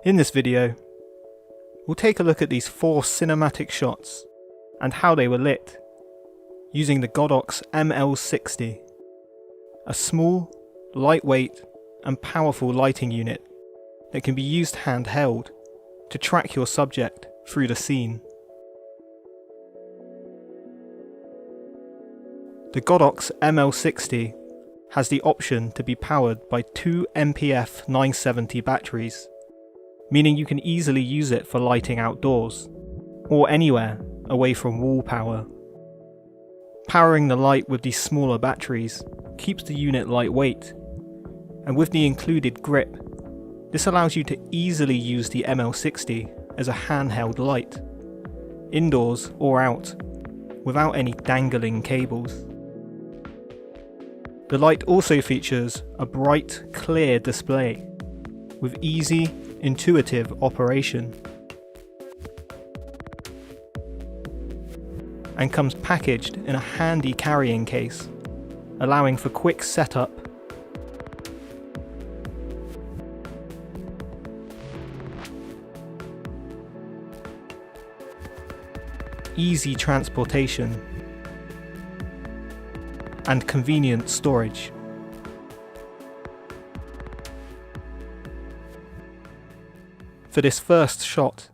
In this video, we'll take a look at these 4 cinematic shots and how they were lit using the Godox ML60, a small, lightweight and powerful lighting unit that can be used handheld to track your subject through the scene. The Godox ML60 has the option to be powered by 2 MPF 970 batteries, meaning you can easily use it for lighting outdoors, or anywhere away from wall power. Powering the light with these smaller batteries keeps the unit lightweight, and with the included grip, this allows you to easily use the ML60 as a handheld light, indoors or out, without any dangling cables. The light also features a bright, clear display, with easy, intuitive operation, and comes packaged in a handy carrying case, allowing for quick setup, easy transportation, and convenient storage. For this first shot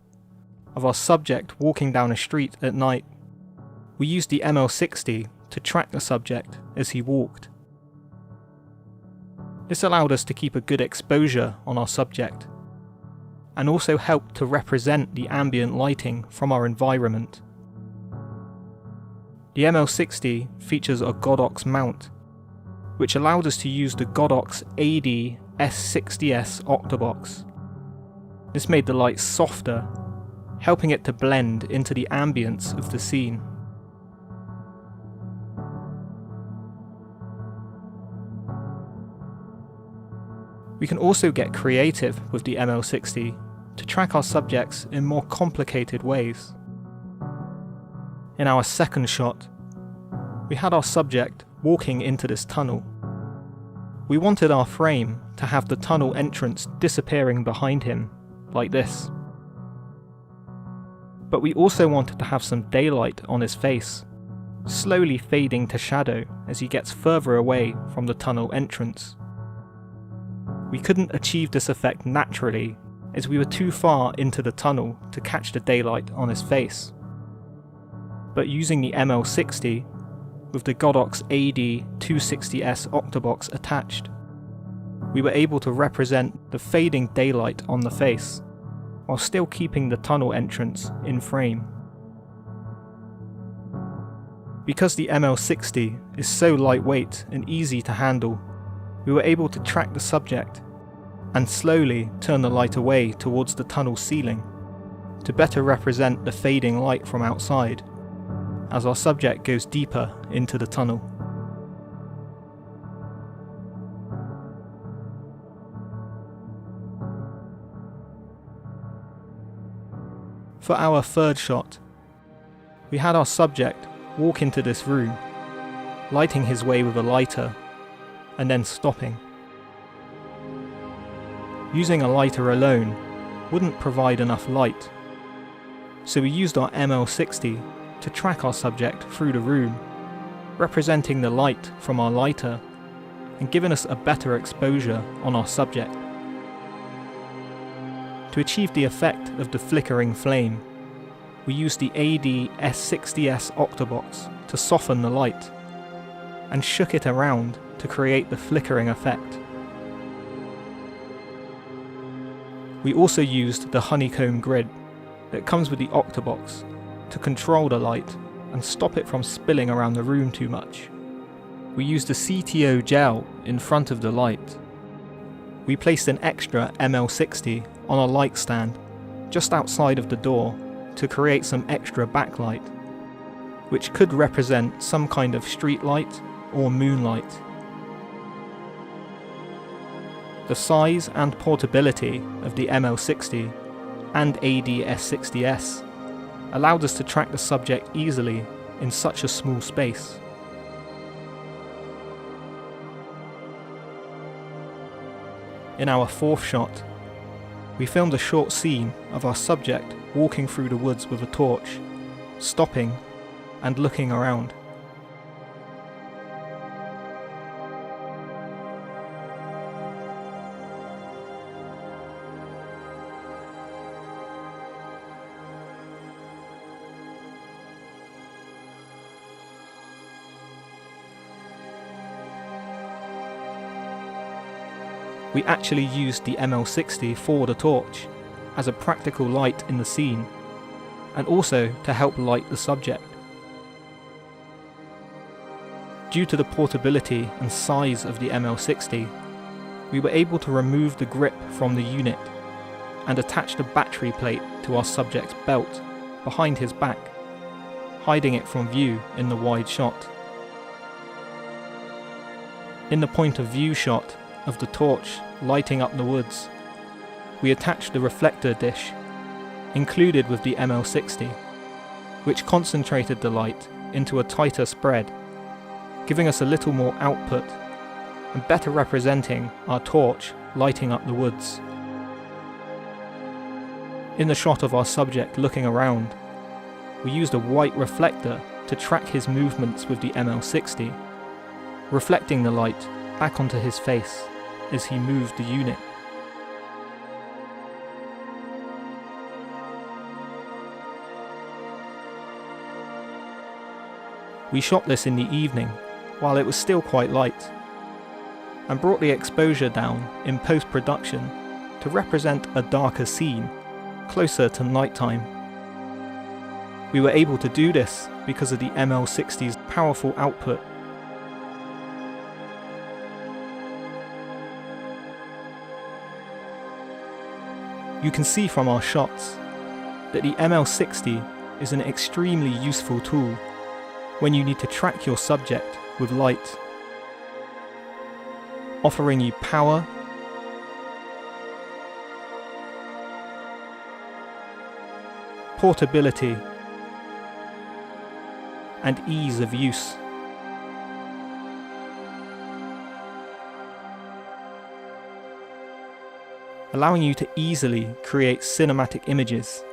of our subject walking down a street at night, we used the ML60 to track the subject as he walked. This allowed us to keep a good exposure on our subject, and also helped to represent the ambient lighting from our environment. The ML60 features a Godox mount, which allowed us to use the Godox AD S60S octabox. This made the light softer, helping it to blend into the ambience of the scene. We can also get creative with the ML60 to track our subjects in more complicated ways. In our second shot, we had our subject walking into this tunnel. We wanted our frame to have the tunnel entrance disappearing behind him, like this. But we also wanted to have some daylight on his face, slowly fading to shadow as he gets further away from the tunnel entrance. We couldn't achieve this effect naturally, as we were too far into the tunnel to catch the daylight on his face. But using the ML60, with the Godox AD 260S octabox attached, we were able to represent the fading daylight on the face, while still keeping the tunnel entrance in frame. Because the ML60 is so lightweight and easy to handle, we were able to track the subject and slowly turn the light away towards the tunnel ceiling to better represent the fading light from outside as our subject goes deeper into the tunnel. For our third shot, we had our subject walk into this room, lighting his way with a lighter and then stopping. Using a lighter alone wouldn't provide enough light, so we used our ML60 to track our subject through the room, representing the light from our lighter and giving us a better exposure on our subject. To achieve the effect of the flickering flame, we used the AD S60S octabox to soften the light and shook it around to create the flickering effect. We also used the honeycomb grid that comes with the octabox to control the light and stop it from spilling around the room too much. We used a CTO gel in front of the light. We placed an extra ML60 on a light stand just outside of the door to create some extra backlight, which could represent some kind of street light or moonlight. The size and portability of the ML60 and AD-S60S allowed us to track the subject easily in such a small space. In our fourth shot, We filmed a short scene of our subject walking through the woods with a torch, stopping and looking around. We actually used the ML60 for the torch as a practical light in the scene, and also to help light the subject. Due to the portability and size of the ML60, we were able to remove the grip from the unit and attach the battery plate to our subject's belt behind his back, hiding it from view in the wide shot. In the point of view shot of the torch lighting up the woods, we attached the reflector dish included with the ML60, which concentrated the light into a tighter spread, giving us a little more output and better representing our torch lighting up the woods. In the shot of our subject looking around, we used a white reflector to track his movements with the ML60, reflecting the light back onto his face as he moved the unit. We shot this in the evening while it was still quite light, and brought the exposure down in post-production to represent a darker scene, closer to nighttime. We were able to do this because of the ML60's powerful output. You can see from our shots that the ML60 is an extremely useful tool when you need to track your subject with light, offering you power, portability, and ease of use. Allowing you to easily create cinematic images